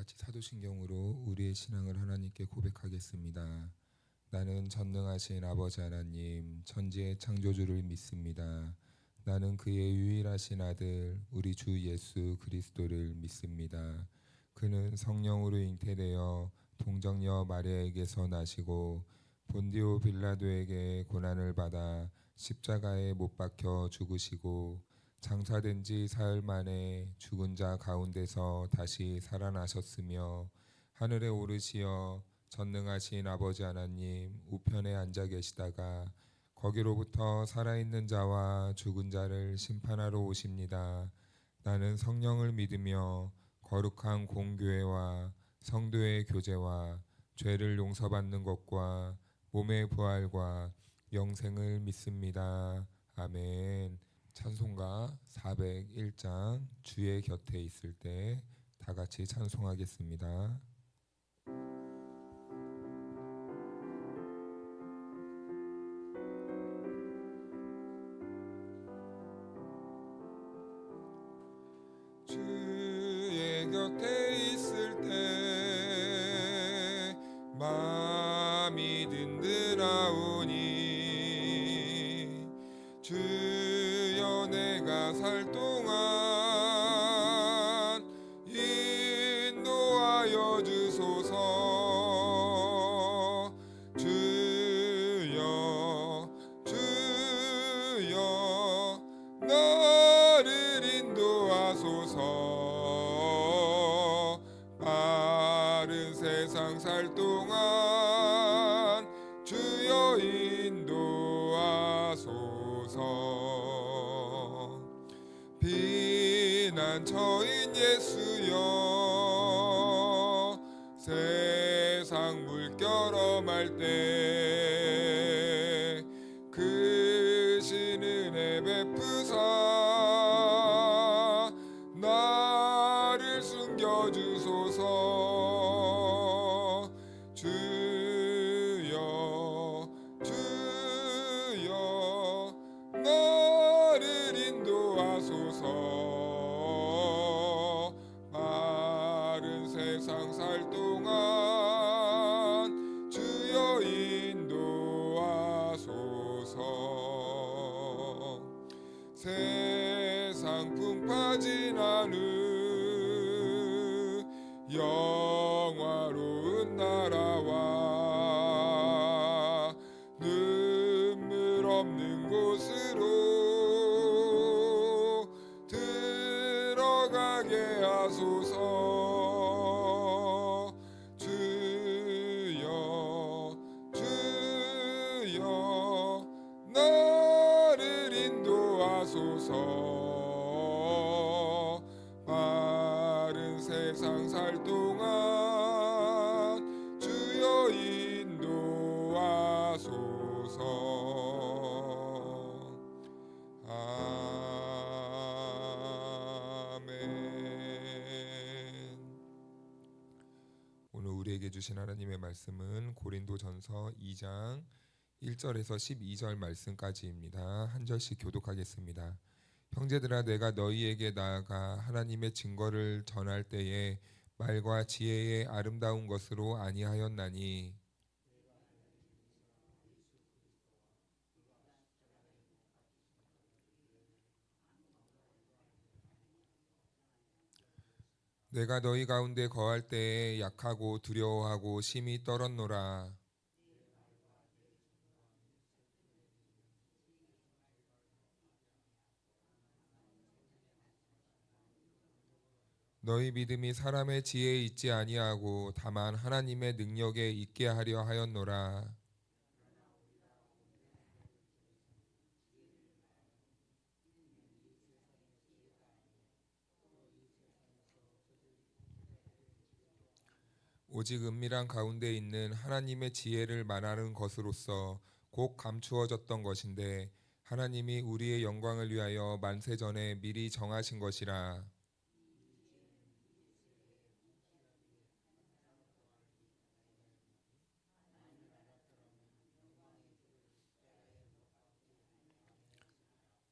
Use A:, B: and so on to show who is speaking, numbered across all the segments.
A: 같이 사도신경으로 우리의 신앙을 하나님께 고백하겠습니다. 나는 전능하신 아버지 하나님, 천지의 창조주를 믿습니다. 나는 그의 유일하신 아들, 우리 주 예수 그리스도를 믿습니다. 그는 성령으로 잉태되어 동정녀 마리아에게서 나시고 본디오 빌라도에게 고난을 받아 십자가에 못 박혀 죽으시고 장사된 지 사흘 만에 죽은 자 가운데서 다시 살아나셨으며 하늘에 오르시어 전능하신 아버지 하나님 우편에 앉아 계시다가 거기로부터 살아있는 자와 죽은 자를 심판하러 오십니다. 나는 성령을 믿으며 거룩한 공교회와 성도의 교제와 죄를 용서받는 것과 몸의 부활과 영생을 믿습니다. 아멘. 찬송가 401장 주의 곁에 있을 때 다 같이 찬송하겠습니다. 주의 곁에 있을 때 마음이 든든하오니 주여 내가 살 동안 인도하여 주소서. 주여 주여 나를 인도하소서. 바른 세상 살 동안 주여 인도하소서. 비난처인 예수여 세상 물결 엄할 때 크신 은혜 베푸사 나를 숨겨주소서. 주여 주여 나를 인도하소서. 바른 세상 살 동안 주여 인도하소서. 세상 풍파진 않은 영화로운 나라와 눈물 없는 곳으로 들어가게 하소서. 주여 주여 나를 인도하소서. 바른 세상 살 동안 주여 인도하소서. 아멘. 오늘 우리에게 주신 하나님의 말씀은 고린도전서 2장 1절에서 12절 말씀까지입니다. 한 절씩 교독하겠습니다. 형제들아 내가 너희에게 나아가 하나님의 증거를 전할 때에 말과 지혜의 아름다운 것으로 아니하였나니 내가 너희 가운데 거할 때에 약하고 두려워하고 심히 떨었노라. 너희 믿음이 사람의 지혜에 있지 아니하고 다만 하나님의 능력에 있게 하려 하였노라. 오직 은밀한 가운데 있는 하나님의 지혜를 말하는 것으로서 곧 감추어졌던 것인데 하나님이 우리의 영광을 위하여 만세전에 미리 정하신 것이라.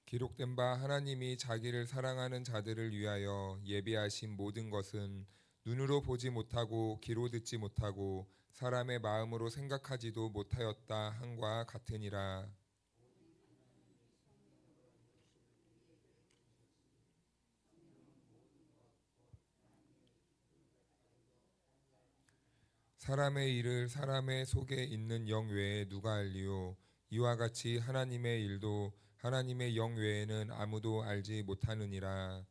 A: 기록된 바 하나님이 자기를 사랑하는 자들을 위하여 예비하신 모든 것은 눈으로 보지 못하고 귀로 듣지 못하고 사람의 마음으로 생각하지도 못하였다 함과 같으니라. 사람의 일을 사람의 속에 있는 영 외에 누가 알리요? 이와 같이 하나님의 일도 하나님의 영 외에는 아무도 알지 못하느니라.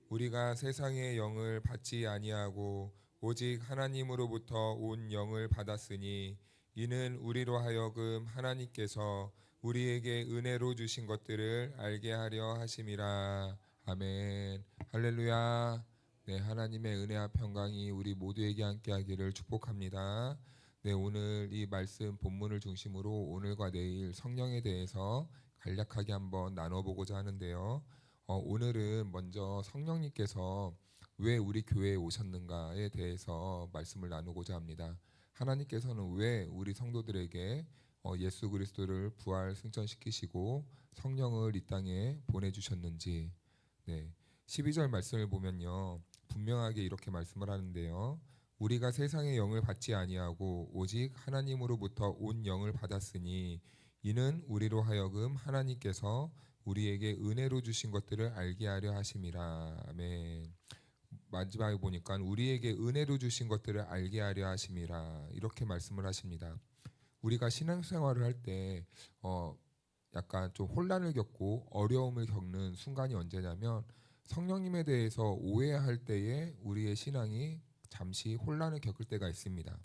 A: 우리가 세상의 영을 받지 아니하고 오직 하나님으로부터 온 영을 받았으니 이는 우리로 하여금 하나님께서 우리에게 은혜로 주신 것들을 알게 하려 하심이라. 아멘. 할렐루야. 네, 하나님의 은혜와 평강이 우리 모두에게 함께하기를 축복합니다. 네, 오늘 이 말씀 본문을 중심으로 오늘과 내일 성령에 대해서 간략하게 한번 나눠보고자 하는데요. 오늘은 먼저 성령님께서 왜 우리 교회에 오셨는가에 대해서 말씀을 나누고자 합니다. 하나님께서는 왜 우리 성도들에게 예수 그리스도를 부활 승천시키시고 성령을 이 땅에 보내주셨는지, 네, 12절 말씀을 보면요, 분명하게 이렇게 말씀을 하는데요. 우리가 세상의 영을 받지 아니하고 오직 하나님으로부터 온 영을 받았으니 이는 우리로 하여금 하나님께서 우리에게 은혜로 주신 것들을 알게 하려 하심이라. 아멘. 마지막에 보니까 우리에게 은혜로 주신 것들을 알게 하려 하심이라 이렇게 말씀을 하십니다. 우리가 신앙생활을 할 때 약간 좀 혼란을 겪고 어려움을 겪는 순간이 언제냐면 성령님에 대해서 오해할 때에 우리의 신앙이 잠시 혼란을 겪을 때가 있습니다.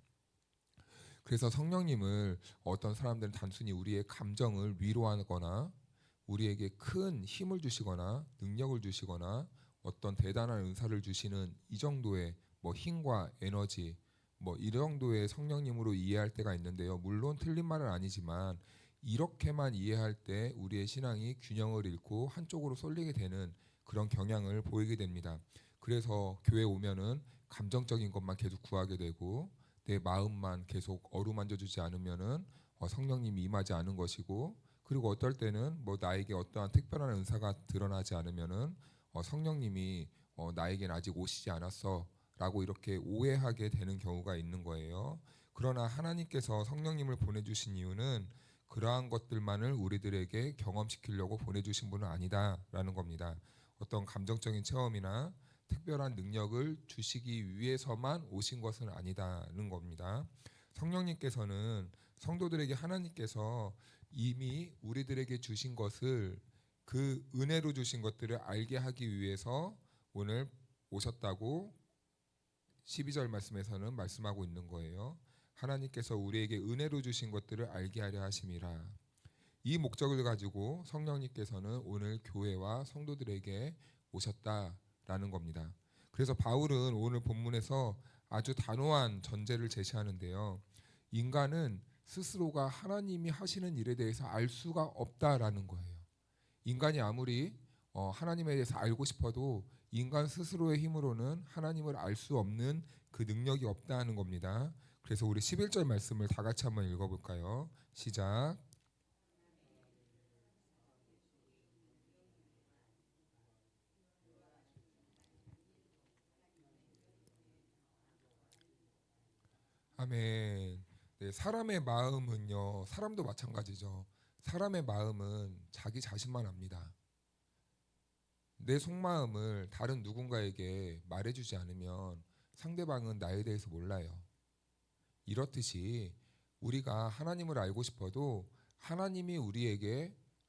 A: 그래서 성령님을 어떤 사람들은 단순히 우리의 감정을 위로하거나 우리에게 큰 힘을 주시거나 능력을 주시거나 어떤 대단한 은사를 주시는 이 정도의 힘과 에너지 이 정도의 성령님으로 이해할 때가 있는데요. 물론 틀린 말은 아니지만 이렇게만 이해할 때 우리의 신앙이 균형을 잃고 한쪽으로 쏠리게 되는 그런 경향을 보이게 됩니다. 그래서 교회 오면은 감정적인 것만 계속 구하게 되고 내 마음만 계속 어루만져주지 않으면은 성령님이 임하지 않은 것이고, 그리고 어떨 때는 나에게 어떠한 특별한 은사가 드러나지 않으면은 성령님이 나에겐 아직 오시지 않았어라고 이렇게 오해하게 되는 경우가 있는 거예요. 그러나 하나님께서 성령님을 보내주신 이유는 그러한 것들만을 우리들에게 경험시키려고 보내주신 분은 아니다라는 겁니다. 어떤 감정적인 체험이나 특별한 능력을 주시기 위해서만 오신 것은 아니다는 겁니다. 성령님께서는 성도들에게 하나님께서 이미 우리들에게 주신 것을 그 은혜로 주신 것들을 알게 하기 위해서 오늘 오셨다고 12절 말씀에서는 말씀하고 있는 거예요. 하나님께서 우리에게 은혜로 주신 것들을 알게 하려 하심이라. 이 목적을 가지고 성령님께서는 오늘 교회와 성도들에게 오셨다라는 겁니다. 그래서 바울은 오늘 본문에서 아주 단호한 전제를 제시하는데요. 인간은 스스로가 하나님이 하시는 일에 대해서 알 수가 없다라는 거예요. 인간이 아무리 하나님에 대해서 알고 싶어도 인간 스스로의 힘으로는 하나님을 알 수 없는 그 능력이 없다는 겁니다. 그래서 우리 11절 말씀을 다 같이 한번 읽어볼까요? 시작. 아멘. 네, 사람의 마음은요, 사람도 마찬가지죠. 사람의 마음은 자기 자신만 압니다. 내 속마음을 다른 누군가에게 말해주지 않으면 상대방은 나에 대해서 몰라요. 이렇듯이 우리가 하나님을 알고 싶어도 하나님이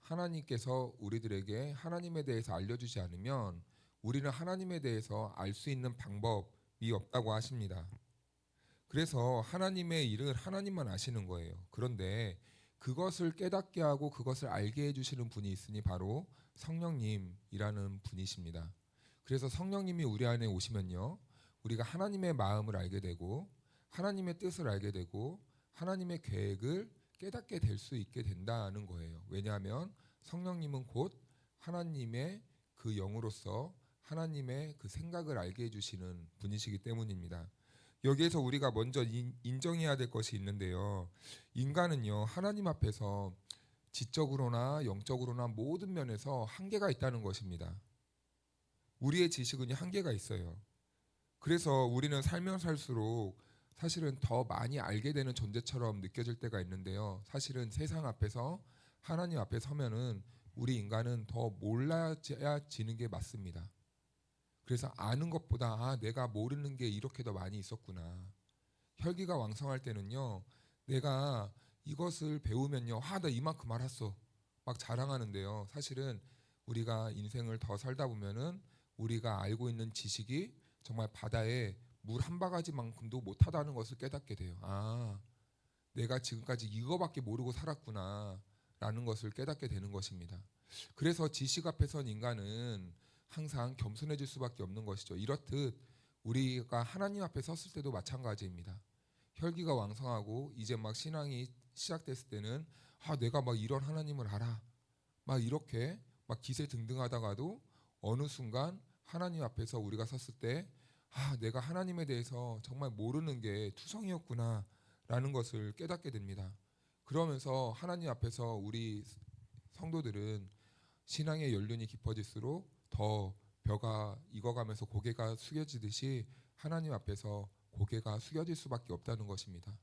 A: 하나님께서 우리들에게 하나님에 대해서 알려주지 않으면 우리는 하나님에 대해서 알 수 있는 방법이 없다고 하십니다. 그래서 하나님의 일은 하나님만 아시는 거예요. 그런데 그것을 깨닫게 하고 그것을 알게 해주시는 분이 있으니 바로 성령님이라는 분이십니다. 그래서 성령님이 우리 안에 오시면요, 우리가 하나님의 마음을 알게 되고 하나님의 뜻을 알게 되고 하나님의 계획을 깨닫게 될 수 있게 된다는 거예요. 왜냐하면 성령님은 곧 하나님의 그 영으로서 하나님의 그 생각을 알게 해주시는 분이시기 때문입니다. 여기에서 우리가 먼저 인정해야 될 것이 있는데요. 인간은요, 하나님 앞에서 지적으로나 영적으로나 모든 면에서 한계가 있다는 것입니다. 우리의 지식은 한계가 있어요. 그래서 우리는 살면 살수록 사실은 더 많이 알게 되는 존재처럼 느껴질 때가 있는데요. 사실은 세상 앞에서 하나님 앞에 서면은 우리 인간은 더 몰라지는 게 맞습니다. 그래서 아는 것보다 내가 모르는 게 이렇게 더 많이 있었구나. 혈기가 왕성할 때는요. 내가 이것을 배우면요. 나 이만큼 알았어. 막 자랑하는데요. 사실은 우리가 인생을 더 살다 보면은 우리가 알고 있는 지식이 정말 바다에 물 한 바가지만큼도 못하다는 것을 깨닫게 돼요. 내가 지금까지 이거밖에 모르고 살았구나 라는 것을 깨닫게 되는 것입니다. 그래서 지식 앞에 선 인간은 항상 겸손해질 수밖에 없는 것이죠. 이렇듯 우리가 하나님 앞에 섰을 때도 마찬가지입니다. 혈기가 왕성하고 이제 막 신앙이 시작됐을 때는 내가 막 이런 하나님을 알아 막 이렇게 막 기세등등하다가도 어느 순간 하나님 앞에서 우리가 섰을 때 내가 하나님에 대해서 정말 모르는 게 투성이었구나 라는 것을 깨닫게 됩니다. 그러면서 하나님 앞에서 우리 성도들은 신앙의 연륜이 깊어질수록 더 벼가 익어가면서 고개가 숙여지듯이 하나님 앞에서 고개가 숙여질 수밖에 없다는 것입니다.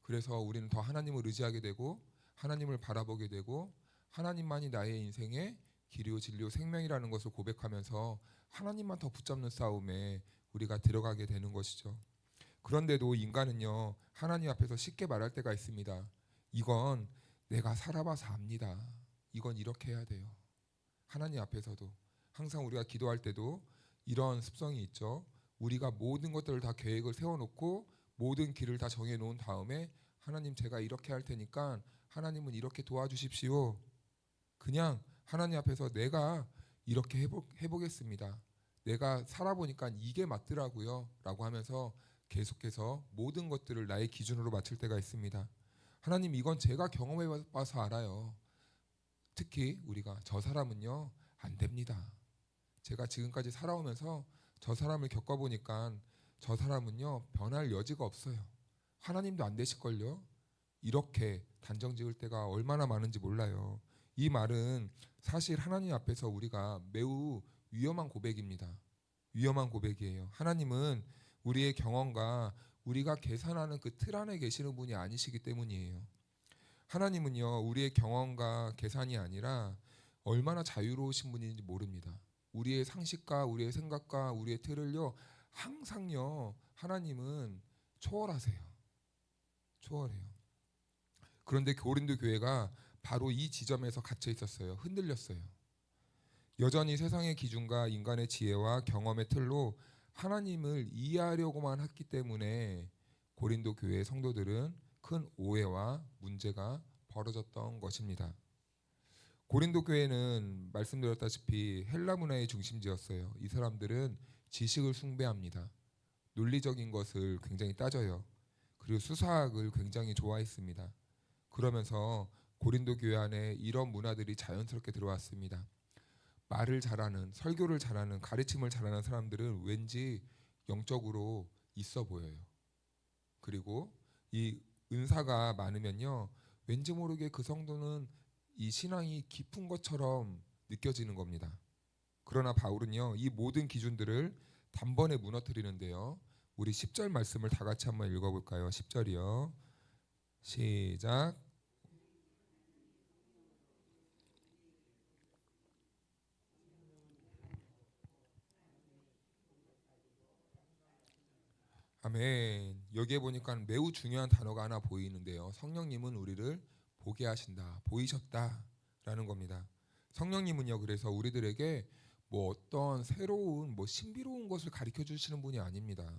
A: 그래서 우리는 더 하나님을 의지하게 되고 하나님을 바라보게 되고 하나님만이 나의 인생의 길이요 진리요 생명이라는 것을 고백하면서 하나님만 더 붙잡는 싸움에 우리가 들어가게 되는 것이죠. 그런데도 인간은요 하나님 앞에서 쉽게 말할 때가 있습니다. 이건 내가 살아봐서 압니다. 이건 이렇게 해야 돼요. 하나님 앞에서도 항상 우리가 기도할 때도 이런 습성이 있죠. 우리가 모든 것들을 다 계획을 세워놓고 모든 길을 다 정해놓은 다음에 하나님 제가 이렇게 할 테니까 하나님은 이렇게 도와주십시오. 그냥 하나님 앞에서 내가 이렇게 해보겠습니다. 내가 살아보니까 이게 맞더라고요 라고 하면서 계속해서 모든 것들을 나의 기준으로 맞출 때가 있습니다. 하나님 이건 제가 경험해봐서 알아요. 특히 우리가 저 사람은요 안 됩니다. 제가 지금까지 살아오면서 저 사람을 겪어보니까 저 사람은요 변할 여지가 없어요. 하나님도 안 되실걸요. 이렇게 단정 지을 때가 얼마나 많은지 몰라요. 이 말은 사실 하나님 앞에서 우리가 매우 위험한 고백입니다. 위험한 고백이에요. 하나님은 우리의 경험과 우리가 계산하는 그 틀 안에 계시는 분이 아니시기 때문이에요. 하나님은요 우리의 경험과 계산이 아니라 얼마나 자유로우신 분인지 모릅니다. 우리의 상식과 우리의 생각과 우리의 틀을요 항상요 하나님은 초월하세요. 초월해요. 그런데 고린도 교회가 바로 이 지점에서 갇혀 있었어요. 흔들렸어요. 여전히 세상의 기준과 인간의 지혜와 경험의 틀로 하나님을 이해하려고만 했기 때문에 고린도 교회의 성도들은 큰 오해와 문제가 벌어졌던 것입니다. 고린도 교회는 말씀드렸다시피 헬라 문화의 중심지였어요. 이 사람들은 지식을 숭배합니다. 논리적인 것을 굉장히 따져요. 그리고 수사학을 굉장히 좋아했습니다. 그러면서 고린도 교회 안에 이런 문화들이 자연스럽게 들어왔습니다. 말을 잘하는, 설교를 잘하는, 가르침을 잘하는 사람들은 왠지 영적으로 있어 보여요. 그리고 이 은사가 많으면요, 왠지 모르게 그 성도는 이 신앙이 깊은 것처럼 느껴지는 겁니다. 그러나 바울은요, 이 모든 기준들을 단번에 무너뜨리는데요. 우리 10절 말씀을 다 같이 한번 읽어볼까요? 10절이요. 시작. 아멘. 여기에 보니까 매우 중요한 단어가 하나 보이는데요. 성령님은 우리를 보게 하신다, 보이셨다라는 겁니다. 성령님은요, 그래서 우리들에게 뭐 어떤 새로운 뭐 신비로운 것을 가르쳐 주시는 분이 아닙니다.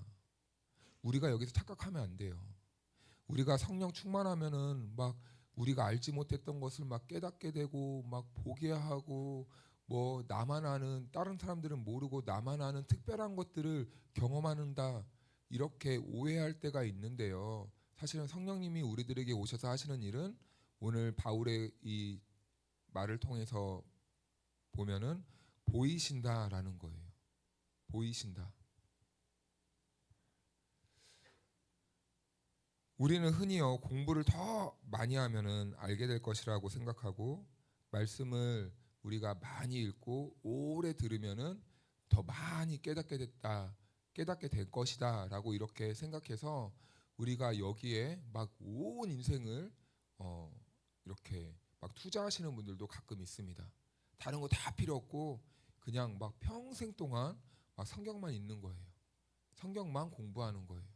A: 우리가 여기서 착각하면 안 돼요. 우리가 성령 충만하면은 막 우리가 알지 못했던 것을 막 깨닫게 되고 막 보게 하고 뭐 나만 아는 다른 사람들은 모르고 나만 아는 특별한 것들을 경험한다 이렇게 오해할 때가 있는데요. 사실은 성령님이 우리들에게 오셔서 하시는 일은 오늘 바울의 이 말을 통해서 보면은 보이신다라는 거예요. 보이신다. 우리는 흔히요 공부를 더 많이 하면은 알게 될 것이라고 생각하고 말씀을 우리가 많이 읽고 오래 들으면은 더 많이 깨닫게 됐다 깨닫게 될 것이다라고 이렇게 생각해서 우리가 여기에 막 온 인생을 이렇게 막 투자하시는 분들도 가끔 있습니다. 다른 거 다 필요 없고 그냥 막 평생 동안 막 성경만 읽는 거예요. 성경만 공부하는 거예요.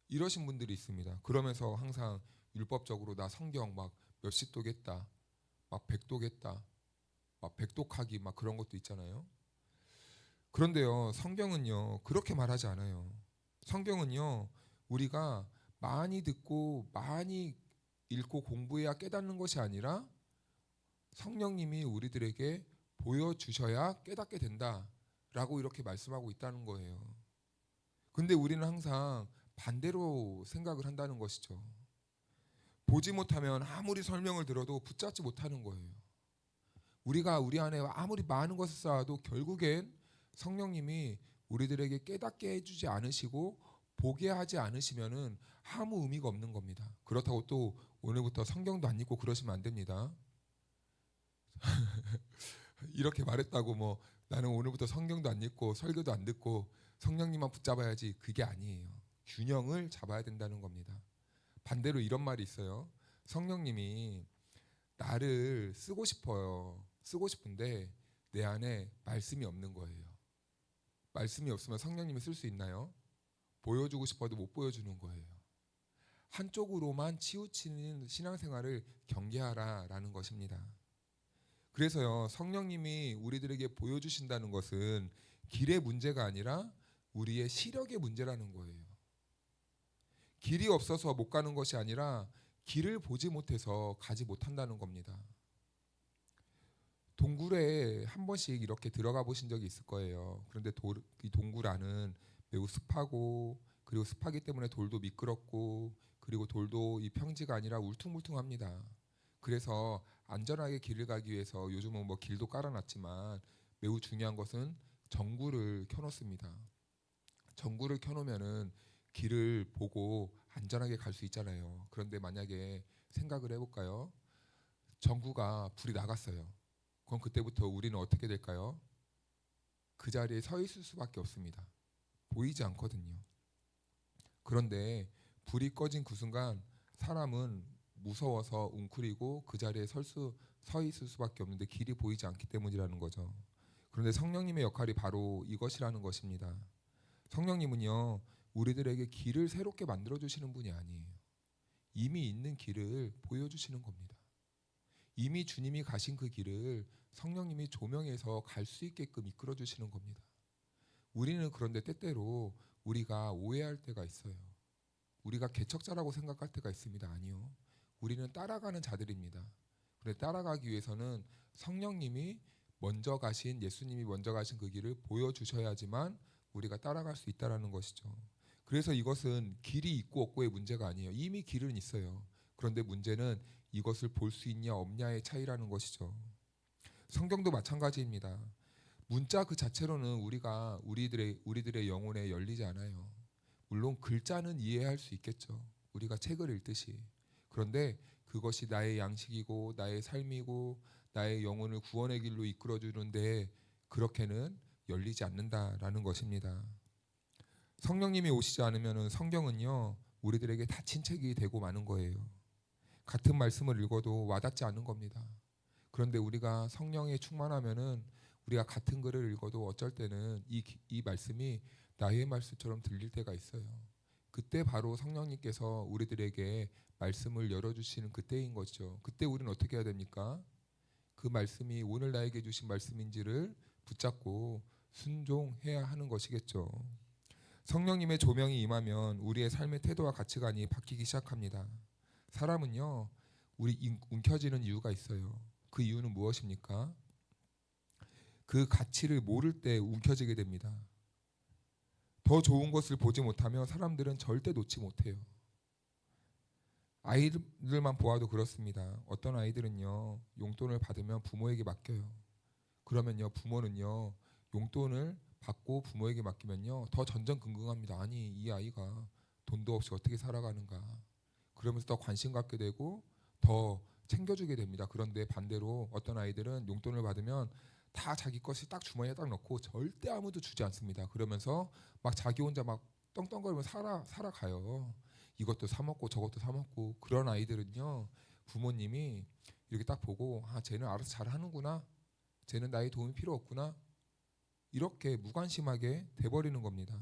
A: 이러신 분들이 있습니다. 그러면서 항상 율법적으로 나 성경 막 몇십 독했다, 막 백독했다, 막 백독하기 막 그런 것도 있잖아요. 그런데요, 성경은요 그렇게 말하지 않아요. 성경은요 우리가 많이 듣고 많이 읽고 공부해야 깨닫는 것이 아니라 성령님이 우리들에게 보여주셔야 깨닫게 된다라고 이렇게 말씀하고 있다는 거예요. 근데 우리는 항상 반대로 생각을 한다는 것이죠. 보지 못하면 아무리 설명을 들어도 붙잡지 못하는 거예요. 우리가 우리 안에 아무리 많은 것을 쌓아도 결국엔 성령님이 우리들에게 깨닫게 해주지 않으시고 보게 하지 않으시면은 아무 의미가 없는 겁니다. 그렇다고 또 오늘부터 성경도 안 읽고 그러시면 안 됩니다. 이렇게 말했다고 뭐 나는 오늘부터 성경도 안 읽고 설교도 안 듣고 성령님만 붙잡아야지, 그게 아니에요. 균형을 잡아야 된다는 겁니다. 반대로 이런 말이 있어요. 성령님이 나를 쓰고 싶어요. 쓰고 싶은데 내 안에 말씀이 없는 거예요. 말씀이 없으면 성령님이 쓸 수 있나요? 보여주고 싶어도 못 보여주는 거예요. 한쪽으로만 치우치는 신앙생활을 경계하라라는 것입니다. 그래서요, 성령님이 우리들에게 보여주신다는 것은 길의 문제가 아니라 우리의 시력의 문제라는 거예요. 길이 없어서 못 가는 것이 아니라 길을 보지 못해서 가지 못한다는 겁니다. 동굴에 한 번씩 이렇게 들어가 보신 적이 있을 거예요. 그런데 이 동굴 안은 매우 습하고, 그리고 습하기 때문에 돌도 미끄럽고, 그리고 돌도 이 평지가 아니라 울퉁불퉁합니다. 그래서 안전하게 길을 가기 위해서 요즘은 뭐 길도 깔아놨지만 매우 중요한 것은 전구를 켜놓습니다. 전구를 켜놓으면은 길을 보고 안전하게 갈 수 있잖아요. 그런데 만약에 생각을 해볼까요? 전구가 불이 나갔어요. 그럼 그때부터 우리는 어떻게 될까요? 그 자리에 서 있을 수밖에 없습니다. 보이지 않거든요. 그런데 불이 꺼진 그 순간 사람은 무서워서 웅크리고 그 자리에 서 있을 수밖에 없는데 길이 보이지 않기 때문이라는 거죠. 그런데 성령님의 역할이 바로 이것이라는 것입니다. 성령님은요, 우리들에게 길을 새롭게 만들어 주시는 분이 아니에요. 이미 있는 길을 보여주시는 겁니다. 이미 주님이 가신 그 길을 성령님이 조명해서 갈 수 있게끔 이끌어 주시는 겁니다. 우리는 그런데 때때로 우리가 오해할 때가 있어요. 우리가 개척자라고 생각할 때가 있습니다. 아니요. 우리는 따라가는 자들입니다. 그런데 따라가기 위해서는 성령님이 먼저 가신, 예수님이 먼저 가신 그 길을 보여주셔야지만 우리가 따라갈 수 있다는 것이죠. 그래서 이것은 길이 있고 없고의 문제가 아니에요. 이미 길은 있어요. 그런데 문제는 이것을 볼 수 있냐 없냐의 차이라는 것이죠. 성경도 마찬가지입니다. 문자 그 자체로는 우리들의 영혼에 열리지 않아요. 물론 글자는 이해할 수 있겠죠. 우리가 책을 읽듯이. 그런데 그것이 나의 양식이고 나의 삶이고 나의 영혼을 구원의 길로 이끌어 주는데 그렇게는 열리지 않는다라는 것입니다. 성령님이 오시지 않으면 성경은요 우리들에게 닫힌 책이 되고 마는 거예요. 같은 말씀을 읽어도 와닿지 않는 겁니다. 그런데 우리가 성령에 충만하면은 우리가 같은 글을 읽어도 어쩔 때는 이 말씀이 나의 말씀처럼 들릴 때가 있어요. 그때 바로 성령님께서 우리들에게 말씀을 열어주시는 그때인 거죠. 그때 우리는 어떻게 해야 됩니까? 그 말씀이 오늘 나에게 주신 말씀인지를 붙잡고 순종해야 하는 것이겠죠. 성령님의 조명이 임하면 우리의 삶의 태도와 가치관이 바뀌기 시작합니다. 사람은요, 움켜쥐는 이유가 있어요. 그 이유는 무엇입니까? 그 가치를 모를 때 움켜쥐게 됩니다. 더 좋은 것을 보지 못하면 사람들은 절대 놓지 못해요. 아이들만 보아도 그렇습니다. 어떤 아이들은요, 용돈을 받으면 부모에게 맡겨요. 그러면요, 부모는요, 용돈을 받고 부모에게 맡기면요, 더 전전긍긍합니다. 아니, 이 아이가 돈도 없이 어떻게 살아가는가. 그러면서 더 관심 갖게 되고 더 챙겨주게 됩니다. 그런데 반대로 어떤 아이들은 용돈을 받으면 다 자기 것이 딱 주머니에 딱 넣고 절대 아무도 주지 않습니다. 그러면서 막 자기 혼자 막 떵떵거리며 살아가요. 이것도 사 먹고 저것도 사 먹고. 그런 아이들은요, 부모님이 이렇게 딱 보고, 아, 쟤는 알아서 잘 하는구나, 쟤는 나의 도움이 필요 없구나, 이렇게 무관심하게 돼버리는 겁니다.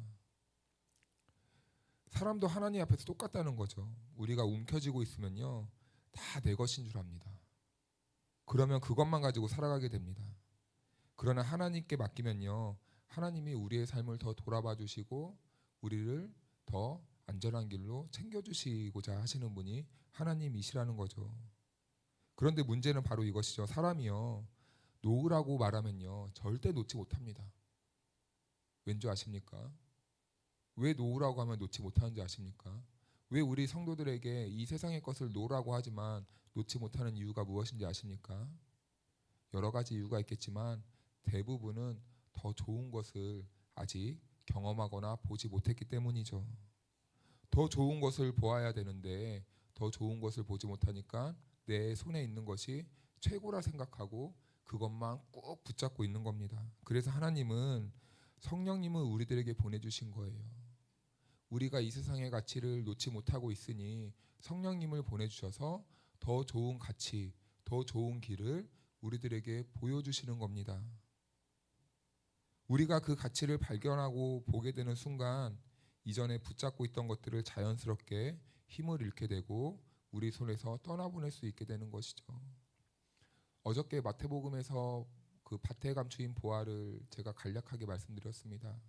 A: 사람도 하나님 앞에서 똑같다는 거죠. 우리가 움켜쥐고 있으면요, 다 내 것인 줄 압니다. 그러면 그것만 가지고 살아가게 됩니다. 그러나 하나님께 맡기면요, 하나님이 우리의 삶을 더 돌아봐 주시고 우리를 더 안전한 길로 챙겨주시고자 하시는 분이 하나님이시라는 거죠. 그런데 문제는 바로 이것이죠. 사람이요, 놓으라고 말하면요, 절대 놓지 못합니다. 왠지 아십니까? 왜 놓으라고 하면 놓지 못하는지 아십니까? 왜 우리 성도들에게 이 세상의 것을 놓으라고 하지만 놓지 못하는 이유가 무엇인지 아십니까? 여러 가지 이유가 있겠지만 대부분은 더 좋은 것을 아직 경험하거나 보지 못했기 때문이죠. 더 좋은 것을 보아야 되는데 더 좋은 것을 보지 못하니까 내 손에 있는 것이 최고라 생각하고 그것만 꼭 붙잡고 있는 겁니다. 그래서 하나님은 성령님을 우리들에게 보내주신 거예요. 우리가 이 세상의 가치를 놓지 못하고 있으니 성령님을 보내주셔서 더 좋은 가치, 더 좋은 길을 우리들에게 보여주시는 겁니다. 우리가 그 가치를 발견하고 보게 되는 순간 이전에 붙잡고 있던 것들을 자연스럽게 힘을 잃게 되고 우리 손에서 떠나보낼 수 있게 되는 것이죠. 어저께 마태복음에서 그 밭에 감추인 보화를 제가 간략하게 말씀드렸습니다.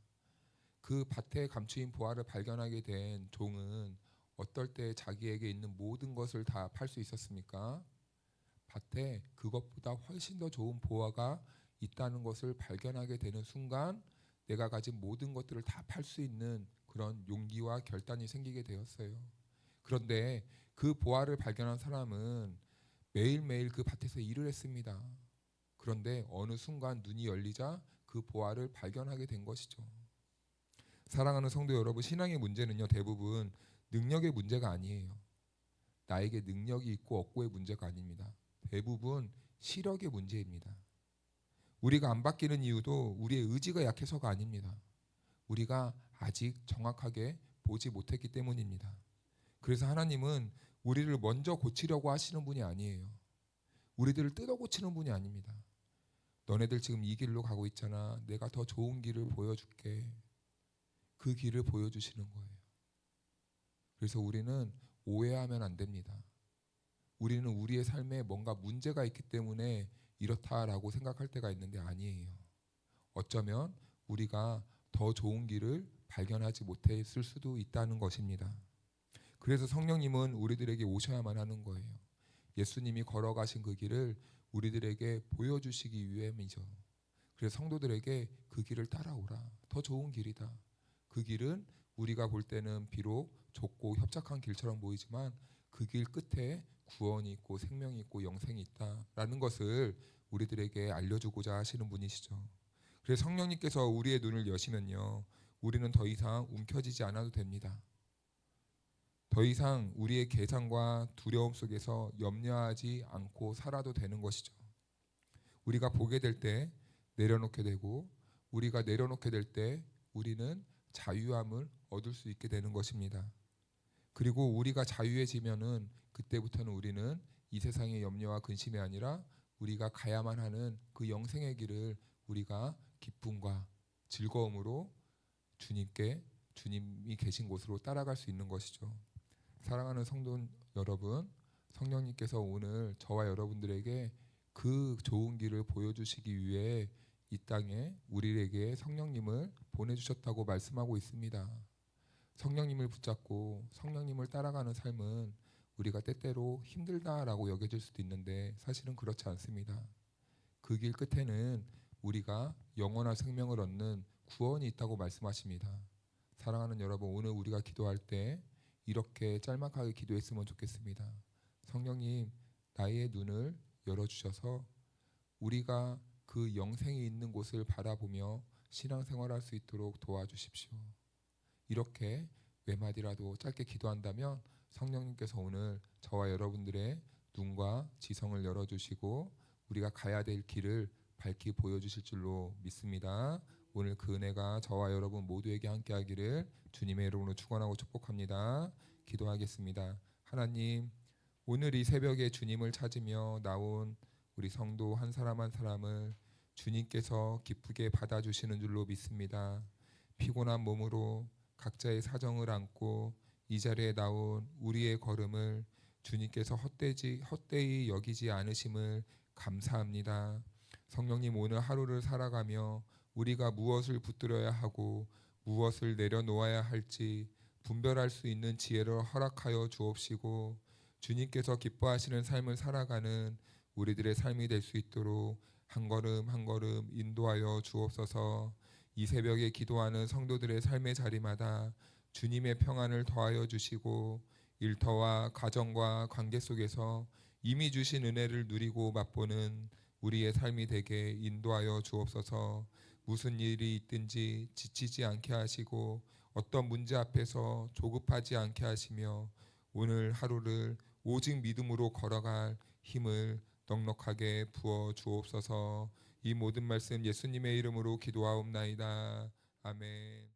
A: 그 밭에 감추인 보화를 발견하게 된 종은 어떨 때 자기에게 있는 모든 것을 다 팔 수 있었습니까? 밭에 그것보다 훨씬 더 좋은 보화가 있다는 것을 발견하게 되는 순간 내가 가진 모든 것들을 다 팔 수 있는 그런 용기와 결단이 생기게 되었어요. 그런데 그 보화를 발견한 사람은 매일매일 그 밭에서 일을 했습니다. 그런데 어느 순간 눈이 열리자 그 보화를 발견하게 된 것이죠. 사랑하는 성도 여러분, 신앙의 문제는요, 대부분 능력의 문제가 아니에요. 나에게 능력이 있고 없고의 문제가 아닙니다. 대부분 시력의 문제입니다. 우리가 안 바뀌는 이유도 우리의 의지가 약해서가 아닙니다. 우리가 아직 정확하게 보지 못했기 때문입니다. 그래서 하나님은 우리를 먼저 고치려고 하시는 분이 아니에요. 우리들을 뜯어 고치는 분이 아닙니다. 너네들 지금 이 길로 가고 있잖아. 내가 더 좋은 길을 보여줄게. 그 길을 보여주시는 거예요. 그래서 우리는 오해하면 안 됩니다. 우리는 우리의 삶에 뭔가 문제가 있기 때문에 이렇다라고 생각할 때가 있는데 아니에요. 어쩌면 우리가 더 좋은 길을 발견하지 못했을 수도 있다는 것입니다. 그래서 성령님은 우리들에게 오셔야만 하는 거예요. 예수님이 걸어가신 그 길을 우리들에게 보여주시기 위함이죠. 그래서 성도들에게 그 길을 따라오라. 더 좋은 길이다. 그 길은 우리가 볼 때는 비록 좁고 협착한 길처럼 보이지만 그 길 끝에 구원이 있고 생명이 있고 영생이 있다라는 것을 우리들에게 알려주고자 하시는 분이시죠. 그래서 성령님께서 우리의 눈을 여시면요, 우리는 더 이상 움켜쥐지 않아도 됩니다. 더 이상 우리의 계산과 두려움 속에서 염려하지 않고 살아도 되는 것이죠. 우리가 보게 될 때 내려놓게 되고 우리가 내려놓게 될 때 우리는 자유함을 얻을 수 있게 되는 것입니다. 그리고 우리가 자유해지면은 그때부터는 우리는 이 세상의 염려와 근심이 아니라 우리가 가야만 하는 그 영생의 길을 우리가 기쁨과 즐거움으로 주님이 계신 곳으로 따라갈 수 있는 것이죠. 사랑하는 성도 여러분, 성령님께서 오늘 저와 여러분들에게 그 좋은 길을 보여주시기 위해 이 땅에 우리에게 성령님을 보내주셨다고 말씀하고 있습니다. 성령님을 붙잡고 성령님을 따라가는 삶은 우리가 때때로 힘들다라고 여겨질 수도 있는데 사실은 그렇지 않습니다. 그 길 끝에는 우리가 영원한 생명을 얻는 구원이 있다고 말씀하십니다. 사랑하는 여러분, 오늘 우리가 기도할 때 이렇게 짤막하게 기도했으면 좋겠습니다. 성령님, 나의 눈을 열어주셔서 우리가 그 영생이 있는 곳을 바라보며 신앙생활할 수 있도록 도와주십시오. 이렇게 몇 마디라도 짧게 기도한다면 성령님께서 오늘 저와 여러분들의 눈과 지성을 열어주시고 우리가 가야 될 길을 밝히 보여주실 줄로 믿습니다. 오늘 그 은혜가 저와 여러분 모두에게 함께하기를 주님의 이름으로 축원하고 축복합니다. 기도하겠습니다. 하나님, 오늘 이 새벽에 주님을 찾으며 나온 우리 성도 한 사람 한 사람을 주님께서 기쁘게 받아주시는 줄로 믿습니다. 피곤한 몸으로 각자의 사정을 안고 이 자리에 나온 우리의 걸음을 주님께서 헛되이 여기지 않으심을 감사합니다. 성령님, 오늘 하루를 살아가며 우리가 무엇을 붙들어야 하고 무엇을 내려놓아야 할지 분별할 수 있는 지혜를 허락하여 주옵시고 주님께서 기뻐하시는 삶을 살아가는 우리들의 삶이 될 수 있도록 한 걸음 한 걸음 인도하여 주옵소서. 이 새벽에 기도하는 성도들의 삶의 자리마다 주님의 평안을 더하여 주시고 일터와 가정과 관계 속에서 이미 주신 은혜를 누리고 맛보는 우리의 삶이 되게 인도하여 주옵소서. 무슨 일이 있든지 지치지 않게 하시고 어떤 문제 앞에서 조급하지 않게 하시며 오늘 하루를 오직 믿음으로 걸어갈 힘을 넉넉하게 부어 주옵소서. 이 모든 말씀 예수님의 이름으로 기도하옵나이다. 아멘.